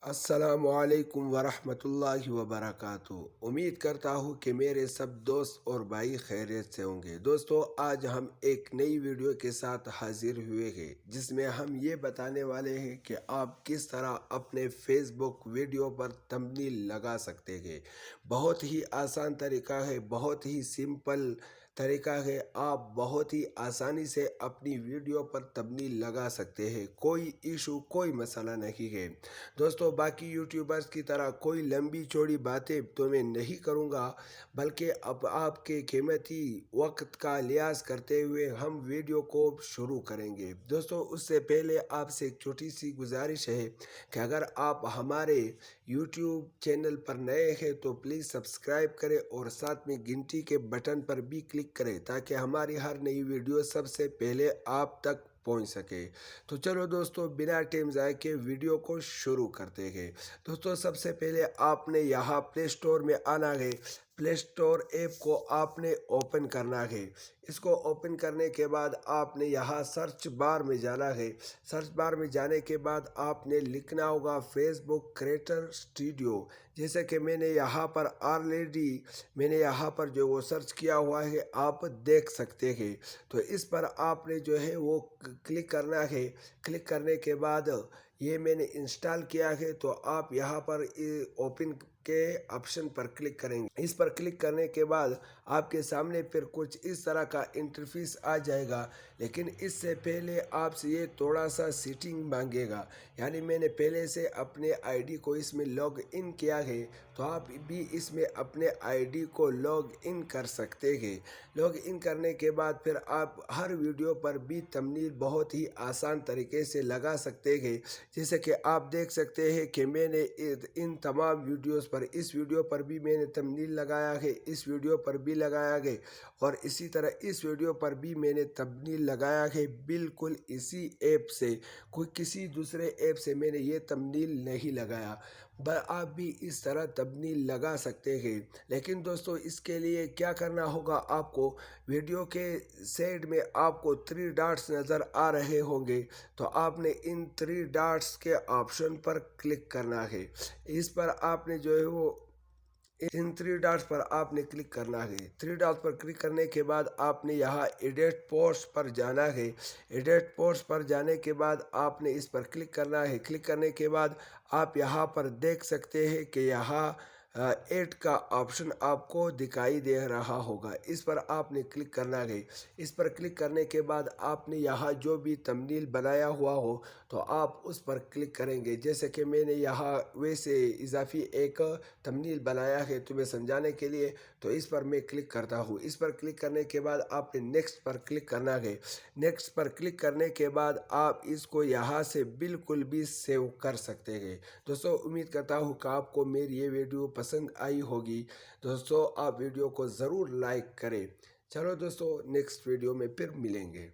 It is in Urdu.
السلام علیکم ورحمۃ اللہ وبرکاتہ۔ امید کرتا ہوں کہ میرے سب دوست اور بھائی خیریت سے ہوں گے۔ دوستو، آج ہم ایک نئی ویڈیو کے ساتھ حاضر ہوئے ہیں جس میں ہم یہ بتانے والے ہیں کہ آپ کس طرح اپنے فیس بک ویڈیو پر تھمبنیل لگا سکتے ہیں۔ بہت ہی آسان طریقہ ہے، بہت ہی سمپل طریقہ ہے۔ آپ بہت ہی آسانی سے اپنی ویڈیو پر تھمبنیل لگا سکتے ہیں، کوئی ایشو، کوئی مسئلہ نہیں ہے۔ دوستو، باقی یوٹیوبرز کی طرح کوئی لمبی چوڑی باتیں تو میں نہیں کروں گا، بلکہ اب آپ کے قیمتی وقت کا لحاظ کرتے ہوئے ہم ویڈیو کو شروع کریں گے۔ دوستو، اس سے پہلے آپ سے ایک چھوٹی سی گزارش ہے کہ اگر آپ ہمارے یوٹیوب چینل پر نئے ہیں تو پلیز سبسکرائب کریں اور ساتھ میں گھنٹی کے بٹن پر بھی کلک کریں تاکہ ہماری ہر نئی ویڈیو سب سے پہلے آپ تک پہنچ سکے۔ تو چلو دوستو، بنا ٹائم ضائع کے ویڈیو کو شروع کرتے ہیں۔ دوستو، سب سے پہلے آپ نے یہاں پلے اسٹور میں آنا ہے۔ پلے اسٹور ایپ کو آپ نے اوپن کرنا ہے۔ اس کو اوپن کرنے کے بعد آپ نے یہاں سرچ بار میں جانا ہے۔ سرچ بار میں جانے کے بعد آپ نے لکھنا ہوگا فیس بک کریٹر اسٹوڈیو، جیسے کہ میں نے یہاں پر آلریڈی یہاں پر جو وہ سرچ کیا ہوا ہے آپ دیکھ سکتے ہیں۔ تو اس پر آپ نے جو ہے وہ کلک کرنا ہے۔ کلک کرنے کے بعد یہ میں نے انسٹال کیا ہے تو آپ یہاں پر اوپن کے آپشن پر کلک کریں گے۔ اس پر کلک کرنے کے بعد آپ کے سامنے پھر کچھ اس طرح کا انٹرفیس آ جائے گا، لیکن اس سے پہلے آپ سے یہ تھوڑا سا سیٹنگ مانگے گا۔ یعنی میں نے پہلے سے اپنے آئی ڈی کو اس میں لاگ ان کیا ہے تو آپ بھی اس میں اپنے آئی ڈی کو لاگ ان کر سکتے ہیں۔ لاگ ان کرنے کے بعد پھر آپ ہر ویڈیو پر بھی تھمبنیل بہت ہی آسان طریقے سے لگا سکتے ہیں، جیسے کہ آپ دیکھ سکتے ہیں کہ میں نے ان تمام ویڈیوز پر، اس ویڈیو پر بھی میں نے تھمبنیل لگایا ہے، اس ویڈیو پر بھی لگایا ہے، اور اسی طرح اس ویڈیو پر بھی میں نے تھمبنیل لگایا ہے، بالکل اسی ایپ سے، کوئی کسی دوسرے ایپ سے میں نے یہ تھمبنیل نہیں لگایا۔ آپ بھی اس طرح تھمبنیل لگا سکتے ہیں، لیکن دوستو اس کے لیے کیا کرنا ہوگا؟ آپ کو ویڈیو کے سائڈ میں آپ کو 3 ڈاٹس نظر آ رہے ہوں گے، تو آپ نے ان 3 ڈاٹس کے آپشن پر کلک کرنا ہے۔ اس پر آپ نے جو ہے وہ ان 3 ڈاٹس پر آپ نے کلک کرنا ہے۔ 3 ڈاٹس پر کلک کرنے کے بعد آپ نے یہاں ایڈٹ پوسٹ پر جانا ہے۔ ایڈٹ پوسٹ پر جانے کے بعد آپ نے اس پر کلک کرنا ہے۔ کلک کرنے کے بعد آپ یہاں پر دیکھ سکتے ہیں کہ یہاں ایڈ کا آپشن آپ کو دکھائی دے رہا ہوگا، اس پر آپ نے کلک کرنا ہے۔ اس پر کلک کرنے کے بعد آپ نے یہاں جو بھی تھمبنیل بنایا ہوا ہو تو آپ اس پر کلک کریں گے، جیسے کہ میں نے یہاں ویسے اضافی ایک تھمبنیل بنایا ہے تمہیں سمجھانے کے لیے، تو اس پر میں کلک کرتا ہوں۔ اس پر کلک کرنے کے بعد آپ نے نیکسٹ پر کلک کرنا ہے۔ نیکسٹ پر کلک کرنے کے بعد آپ اس کو یہاں سے بالکل بھی سیو کر سکتے ہیں۔ دوستو، امید کرتا ہوں کہ آپ کو میری یہ ویڈیو پسند آئی ہوگی۔ دوستو، آپ ویڈیو کو ضرور لائک کریں۔ چلو دوستو، نیکسٹ ویڈیو میں پھر ملیں گے۔